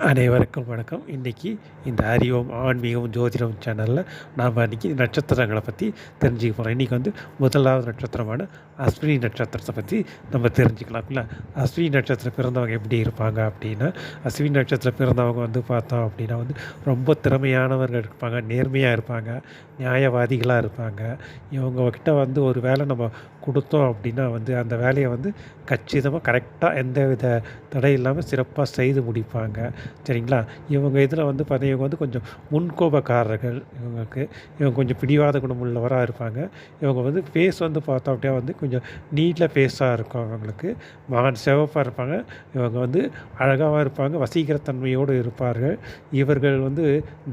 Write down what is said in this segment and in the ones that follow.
அனைவருக்கும் வணக்கம். இன்றைக்கி இந்த அறிவோம் ஆன்மீகம் ஜோதிடம் சேனலில் நாம் இன்றைக்கி நட்சத்திரங்களை பற்றி தெரிஞ்சுக்க போகிறோம். இன்றைக்கி வந்து முதலாவது நட்சத்திரமான அஸ்வினி நட்சத்திரத்தை பற்றி நம்ம தெரிஞ்சுக்கலாம்ல. அஸ்வினி நட்சத்திரம் பிறந்தவங்க எப்படி இருப்பாங்க அப்படின்னா, அஸ்வினி நட்சத்திரம் பிறந்தவங்க வந்து பார்த்தோம் அப்படின்னா வந்து ரொம்ப திறமையானவர்கள் இருப்பாங்க, நேர்மையாக இருப்பாங்க, நியாயவாதிகளாக இருப்பாங்க. இவங்கக்கிட்ட வந்து ஒரு வேலை நம்ம கொடுத்தோம் அப்படின்னா வந்து அந்த வேலையை வந்து கச்சிதமாக கரெக்டாக எந்த வித தடை இல்லாமல் சிறப்பாக செய்து முடிப்பாங்க. சரிங்களா? இவங்க இதில் வந்து பார்த்தீங்கன்னா இவங்க வந்து கொஞ்சம் முன்கோபக்காரர்கள். இவங்க கொஞ்சம் பிடிவாத குணம் உள்ளவராக இருப்பாங்க. இவங்க வந்து ஃபேஸ் வந்து பார்த்தோம் அப்படின்னா வந்து கொஞ்சம் நீட்டில் ஃபேஸாக இருக்கும். அவங்களுக்கு சிவப்பாக இருப்பாங்க. இவங்க வந்து அழகாகவும் இருப்பாங்க, வசீகரத்தன்மையோடு இருப்பார்கள். இவர்கள் வந்து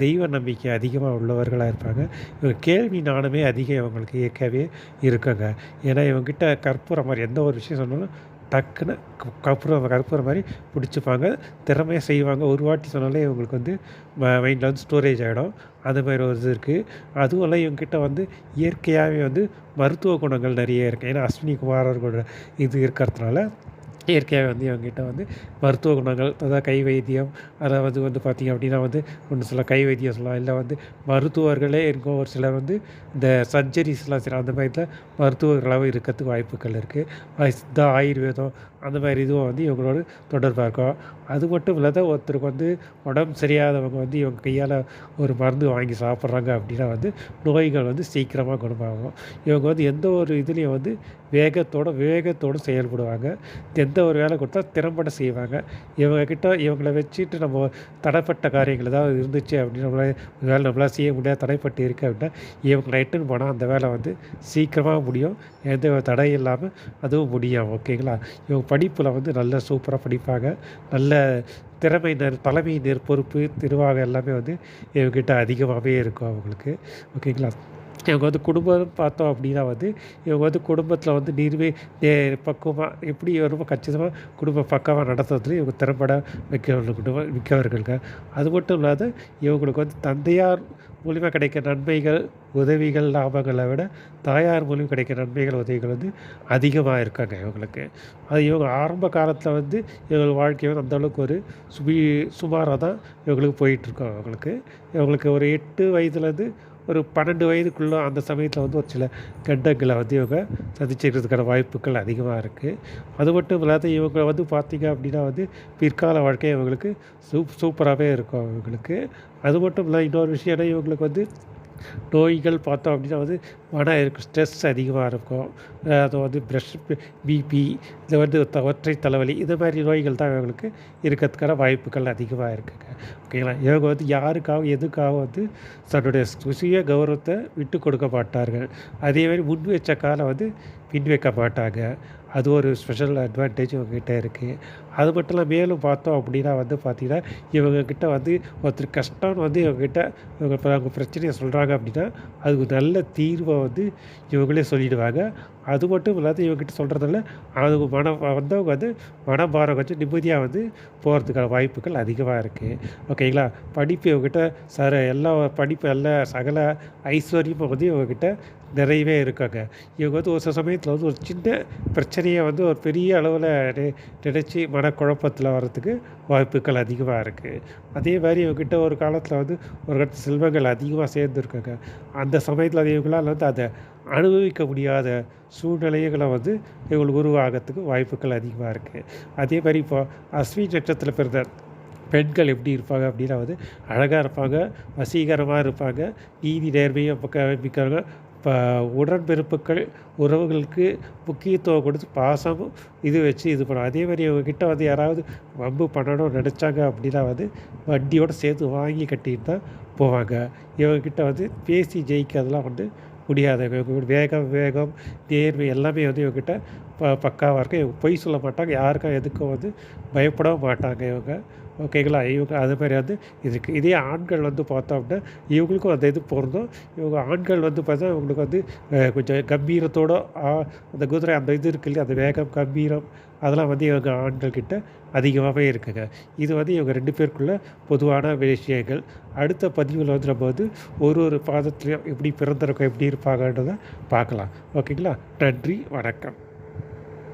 தெய்வ நம்பிக்கை அதிகமாக உள்ளவர்களாக இருப்பாங்க. இவங்க கேள்வி நானுமே அதிகம் இவங்களுக்கு இயக்கவே இருக்குங்க. ஏன்னா இவங்ககிட்ட கற்பூரம் மாதிரி எந்த ஒரு விஷயம் சொன்னாலும் டக்குன்னு கற்பூரம் மாதிரி பிடிச்சிப்பாங்க. திறமையாக செய்வாங்க. ஒரு வாட்டி சொன்னாலே இவங்களுக்கு வந்து மைண்டில் வந்து ஸ்டோரேஜ் ஆகிடும். அது மாதிரி ஒரு இது இருக்குது. அதுவும் இல்லை, இவங்ககிட்ட வந்து இயற்கையாகவே வந்து மருத்துவ குணங்கள் நிறைய இருக்குது. ஏன்னா அஸ்வினி குமாரர்களோட இது இருக்கிறதுனால இயற்கையாக வந்து இவங்ககிட்ட வந்து மருத்துவ குணங்கள், அதாவது கை வைத்தியம், அதாவது வந்து பார்த்திங்க அப்படின்னா வந்து ஒன்று சில கை வைத்தியம் சொல்லலாம். இல்லை வந்து மருத்துவர்களே இருக்கும். ஒரு சிலர் வந்து இந்த சர்ஜரிஸ்லாம் செய்கிறாங்க. அந்த மாதிரிலாம் மருத்துவர்களாகவும் இருக்கிறதுக்கு வாய்ப்புகள் இருக்குது. சித்தா, ஆயுர்வேதம் அந்த மாதிரி இதுவும் வந்து இவங்களோட தொடர்பாக இருக்கும். அது மட்டும் இல்லாத ஒருத்தருக்கு வந்து உடம்பு சரியாதவங்க வந்து இவங்க கையால் ஒரு மருந்து வாங்கி சாப்பிட்றாங்க அப்படின்னா வந்து நோய்கள் வந்து சீக்கிரமாக குணமாகும். இவங்க வந்து எந்த ஒரு இதுலேயும் வந்து வேகத்தோடு செயல்படுவாங்க. எந்த ஒரு வேலை கொடுத்தா திறம்பட செய்வாங்க. இவங்கள வச்சுட்டு நம்ம தடைப்பட்ட காரியங்கள் ஏதாவது இருந்துச்சு அப்படின்னு நம்மளால் செய்ய முடியாது, தடைப்பட்டு இருக்குது அப்படின்னா இவங்களை இட்டுன்னு போனால் அந்த வேலை வந்து சீக்கிரமாக முடியும். எந்த தடை இல்லாமல் அதுவும் முடியும். ஓகேங்களா? இவங்க படிப்பில் வந்து நல்ல சூப்பராக படிப்பாங்க. நல்ல தலைமை பொறுப்பு, நிர்வாகம் எல்லாமே வந்து இவங்ககிட்ட அதிகமாகவே இருக்கும் அவங்களுக்கு. ஓகேங்களா? இவங்க வந்து குடும்பம் பார்த்தோம் அப்படின்னா வந்து இவங்க வந்து குடும்பத்தில் வந்து பக்குவமாக எப்படி ரொம்ப கச்சிதமாக குடும்பம் பக்கமாக நடத்துறதுல இவங்க திறம்பட மிக்கவர்களுங்க. அது மட்டும் இல்லாத இவங்களுக்கு வந்து தந்தையார் மூலிமா கிடைக்கிற நன்மைகள், உதவிகள், லாபங்களை விட தாயார் மூலியம் கிடைக்கிற நன்மைகள், உதவிகள் வந்து அதிகமாக இருக்காங்க இவங்களுக்கு. அது இவங்க ஆரம்ப காலத்தில் வந்து இவங்க வாழ்க்கை வந்து அந்தளவுக்கு ஒரு சுமாராக தான் இவங்களுக்கு போயிட்டுருக்கோம். இவங்களுக்கு ஒரு 8 வயதுலேருந்து ஒரு 12 வயதுக்குள்ளே அந்த சமயத்தில் வந்து ஒரு சில கண்டங்களை வந்து இவங்க சந்திச்சுக்கிறதுக்கான வாய்ப்புகள் அதிகமாக இருக்குது. அது மட்டும் இல்லாத இவங்க வந்து பார்த்திங்க அப்படின்னா வந்து பிற்கால வாழ்க்கை இவங்களுக்கு சூப்பராகவே இருக்கும் இவங்களுக்கு. அது மட்டும் இல்லை, இன்னொரு விஷயம் இவங்களுக்கு வந்து நோய்கள் பார்த்தோம் அப்படின்னா வந்து ஸ்ட்ரெஸ் அதிகமாக இருக்கும். அது வந்து பிபி, இது வந்து ஒற்றை தலைவலி, இது மாதிரி நோய்கள் தான் இவங்களுக்கு இருக்கிறதுக்கான வாய்ப்புகள் அதிகமாக இருக்குங்க. ஓகேங்களா? இவங்க வந்து யாருக்காகவும் எதுக்காகவும் வந்து தன்னுடைய சுய கௌரவத்தை விட்டு கொடுக்க மாட்டார்கள். அதேமாதிரி முன் வச்ச காலம் வந்து பின் வைக்க மாட்டாங்க. அது ஒரு ஸ்பெஷல் அட்வான்டேஜ் இவங்ககிட்ட இருக்குது. அது மட்டும் இல்லை, மேலும் பார்த்தோம் அப்படின்னா வந்து பார்த்திங்கன்னா இவங்கக்கிட்ட வந்து ஒருத்தர் கஷ்டம்னு வந்து இவங்ககிட்ட அவங்க பிரச்சனையை சொல்கிறாங்க அப்படின்னா அதுக்கு நல்ல தீர்வை வந்து இவங்களே சொல்லிவிடுவாங்க. அது மட்டும் இல்லாத இவங்ககிட்ட சொல்கிறதால அவங்க வந்தவங்க வந்து மனபாரம் கொஞ்சம் நிம்மதியாக வந்து போகிறதுக்கான வாய்ப்புகள் அதிகமாக இருக்குது. ஓகேங்களா? படிப்பு இவங்ககிட்ட எல்லா சகல ஐஸ்வர்யமும் வந்து இவங்ககிட்ட நிறையவே இருக்காங்க. இவங்க வந்து ஒரு சில சமயத்தில் வந்து ஒரு சின்ன பிரச்சனையை வந்து ஒரு பெரிய அளவில் நினச்சி மனக்குழப்பத்தில் வர்றதுக்கு வாய்ப்புகள் அதிகமாக இருக்குது. அதே மாதிரி இவங்ககிட்ட ஒரு காலத்தில் வந்து ஒரு செல்வங்கள் அதிகமாக சேர்ந்துருக்காங்க. அந்த சமயத்தில் இவங்களால் வந்து அதை அனுபவிக்க முடியாத சூழ்நிலைகளை வந்து இவங்களுக்கு உருவாகிறதுக்கு வாய்ப்புகள் அதிகமாக இருக்குது. அதே மாதிரி இப்போ அஸ்வினி நட்சத்திரத்தில் பிறந்த பெண்கள் எப்படி இருப்பாங்க அப்படின்னா வந்து அழகாக இருப்பாங்க, வசீகரமாக இருப்பாங்க, நீதி நேர்மையாக மிக்கவங்க. இப்போ உடன்பிறப்புகள் உறவுகளுக்கு முக்கியத்துவம் கொடுத்து பாசமும் இது வச்சு இது பண்ணும். அதே மாதிரி இவங்ககிட்ட வந்து யாராவது வம்பு பண்ணணும்னு நினச்சாங்க அப்படின்னா வந்து வண்டியோடு சேர்த்து வாங்கி கட்டிட்டு தான் போவாங்க. இவங்ககிட்ட வந்து பேசி ஜெயிக்கிறதுலாம் வந்து முடியாது. வேகம், நேர்மை எல்லாமே வந்து இவங்ககிட்ட பக்காவாக இருக்குது. இவங்க பொய் சொல்ல மாட்டாங்க, யாருக்கும் எதுக்கும் வந்து பயப்படவும் மாட்டாங்க இவங்க. ஓகேங்களா? இவங்க அது மாதிரி வந்து இதுக்கு இதே ஆண்கள் வந்து பார்த்தோம் அப்படின்னா இவங்களுக்கும் அந்த இது பொருந்தும். இவங்க ஆண்கள் வந்து பார்த்தா இவங்களுக்கு வந்து கொஞ்சம் கம்பீரத்தோட அந்த குதிரை அந்த இது இருக்கு இல்லையா, அந்த வேகம், கம்பீரம் அதெல்லாம் வந்து இவங்க ஆண்கள்கிட்ட அதிகமாகவே இருக்குங்க. இது வந்து இவங்க 2 பேருக்குள்ள பொதுவான விஷயங்கள். அடுத்த பதிவில் வந்து நம்ம வந்து ஒரு பாதத்துலேயும் எப்படி பிறந்திருக்கோம், எப்படி இருப்பாங்கன்றதை பார்க்கலாம். ஓகேங்களா? நன்றி, வணக்கம்.